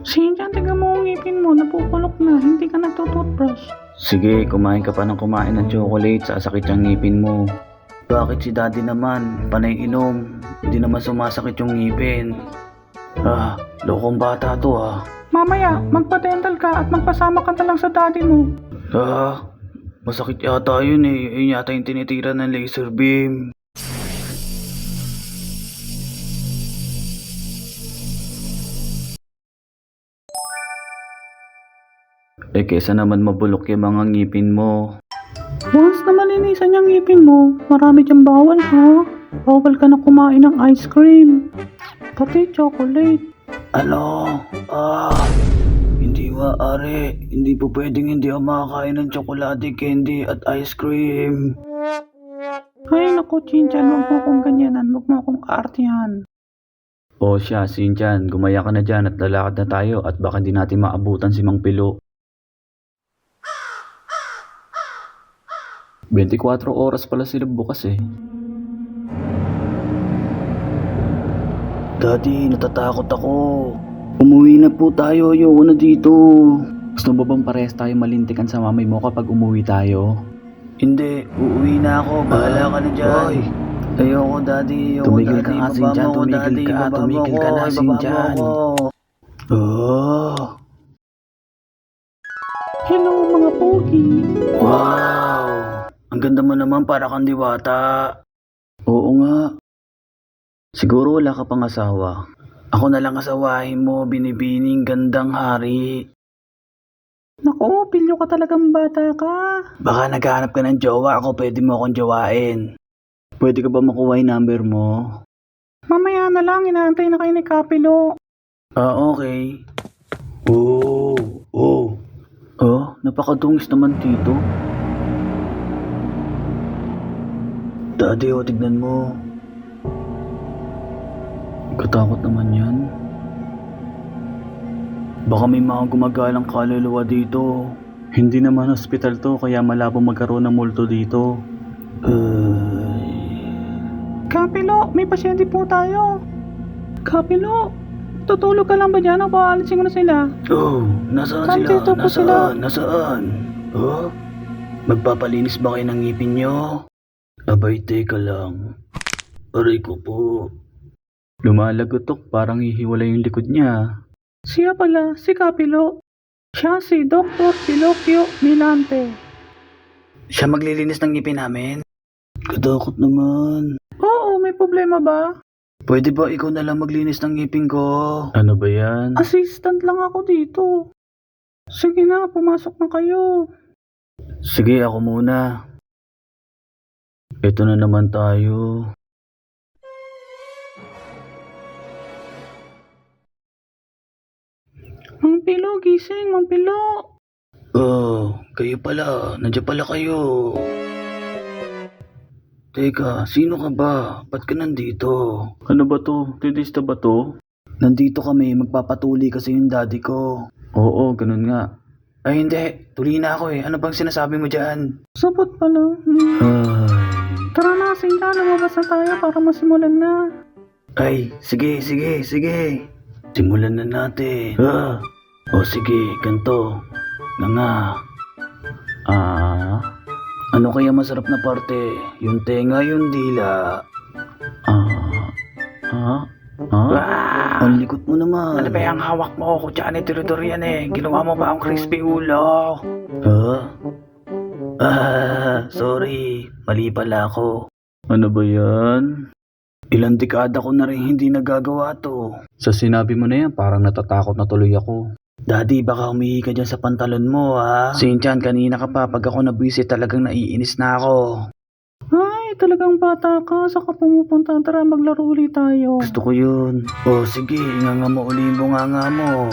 Sinchan, tingnan mo ang ngipin mo, napupulok na, hindi ka nagtutoothbrush. Sige, kumain ka pa ng kumain ng chocolate, sasakit yung ngipin mo. Bakit si daddy naman? Panay inom. Hindi naman sumasakit yung ngipin. Lokong bata to Mamaya, magpa-dental ka at magpasama ka na lang sa daddy mo. Masakit yata yun eh. Yun yata yung tinitira ng laser beam. Kesa naman mabulok yung mga ngipin mo. Once na malinisan yung ngipin mo, marami diyang bawal ha. Bawal ka na kumain ng ice cream. Pati chocolate. Ano? Hindi maaari. Hindi po pwedeng hindi ako makakain ng tsokolate, candy at ice cream. Ay naku, Chinchan, huwag mo kong ganyanan, huwag mo akong kaartihan. O siya, Sinchan, gumaya ka na dyan at lalakad na tayo at baka hindi natin maabutan si Mang Pilo. 24 oras pala sila bukas eh. Daddy, natatakot ako. Umuwi na po tayo, ayoko na dito. Gusto mo bang parehas tayo malintikan sa mamay mo kapag umuwi tayo? Hindi, uuwi na ako. Bahala ka na dyan. Ayoko, daddy. Ayoko, tumigil ka nga, Sinchan. Tumigil ka na, Sinchan. Hello mga pogi. Wow! Ang ganda mo naman, para kang diwata. Oo nga. Siguro wala ka pang asawa. Ako na lang asawahin mo, binibining gandang hari. Naku, pilyo ka talagang bata ka. Baka naghahanap ka ng jowa, ako pwede mo akong jowain. Pwede ka ba makuha yung number mo? Mamaya na lang, inaantay na kayo ni Kapilo. Okay. Napakadungis naman dito. Daddy, tignan mo. Katakot naman yan. Baka may mga gumagalang kaluluwa dito. Hindi naman hospital to, kaya malabong magkaroon ng multo dito. Kapilo, may pasyente po tayo. Kapilo, tutulog ka lang ba dyan o paalisin ko na sila? Nasaan Nandito po sila. Nasaan? Magpapalinis ba kayo ng ngipin nyo? Abay, teka lang. Aray ko po. Lumalagotok, parang hihiwalay yung likod niya. Siya pala, si Kapilo. Siya si Dr. Pilokyo Milante. Siya maglilinis ng ngipin namin? Katakot naman. Oo, may problema ba? Pwede ba ikaw na lang maglinis ng ngipin ko? Ano ba yan? Assistant lang ako dito. Sige na, pumasok na kayo. Sige, ako muna. Ito na naman tayo. Mang Pilo, gising, Mang Pilo. Kayo pala. Nandiyan pala kayo. Teka, sino ka ba? Ba't ka nandito? Ano ba to? Tidista ba to? Nandito kami, magpapatuli kasi yung daddy ko. Oo, ganun nga. Ay hindi, tuli na ako eh. Ano bang sinasabi mo dyan? Sabot pala. Tara na, Sinta, lumabas na tayo para masimulan na. Ay, sige. Simulan na natin. Sige, ganito. Ano kaya masarap na parte? Yung tenga, yung dila. Ang likot mo naman. Ano ba yung hawak mo? Kutsyan ni Tiridor yan eh. Ginawa mo ba ang crispy ulo? Sorry. Mali pala ako. Ano ba yan? Ilang dekada ko na rin hindi nagagawa to. Sa sinabi mo na yan, parang natatakot na tuloy ako. Daddy, baka humihi ka dyan sa pantalon mo, ha? Sinchan, kanina ka pa. Pag ako nabwisit, talagang naiinis na ako. Ay, talagang bata ka. Saka pumupunta. Tara, maglaro ulit tayo. Gusto ko yun. Sige. Nga mo uli mo nga mo.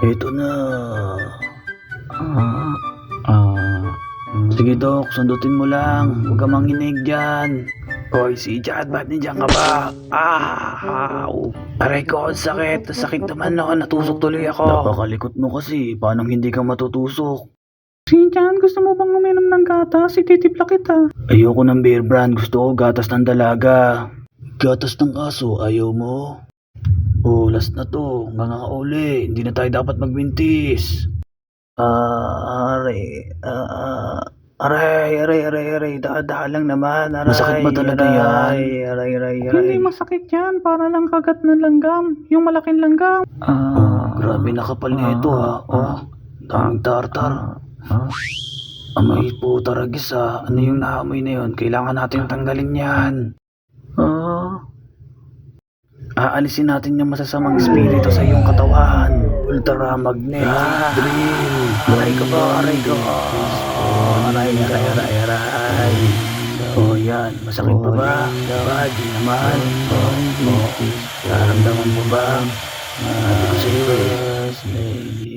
Ito na. Sige, Dok. Sundutin mo lang. Huwag ka manginig dyan. Hoy, si Chad, ba't nandiyan ka ba? Aray ko, ang sakit. Sakit naman no. Natusok tuloy ako. Napakalikot mo kasi. Paano hindi ka matutusok? Sinchan, gusto mo bang uminom gatas, ititipla kita. Ayoko ng bear brand, gusto ko gatas ng dalaga. Gatas ng aso, ayaw mo? Oh, last na to, nga nga uli, hindi na tayo dapat magbintis. Aray, dahan lang naman, aray. Masakit ba talaga yan? Aray. Hindi masakit yan, para lang kagat ng langgam. Yung malaking langgam. Grabe nakapal na ito daming tartar. Amoy po taragis Ano yung naamoy na yun? Kailangan natin tanggalin yan. Aalisin natin yung masasamang espiritu sa iyong katawan. Ultra magnetic drill. Aray ka ba? Aray. Oh, yan. Masakit pa ba? Di naman. Naramdaman mo ba? Sabi ko sa'yo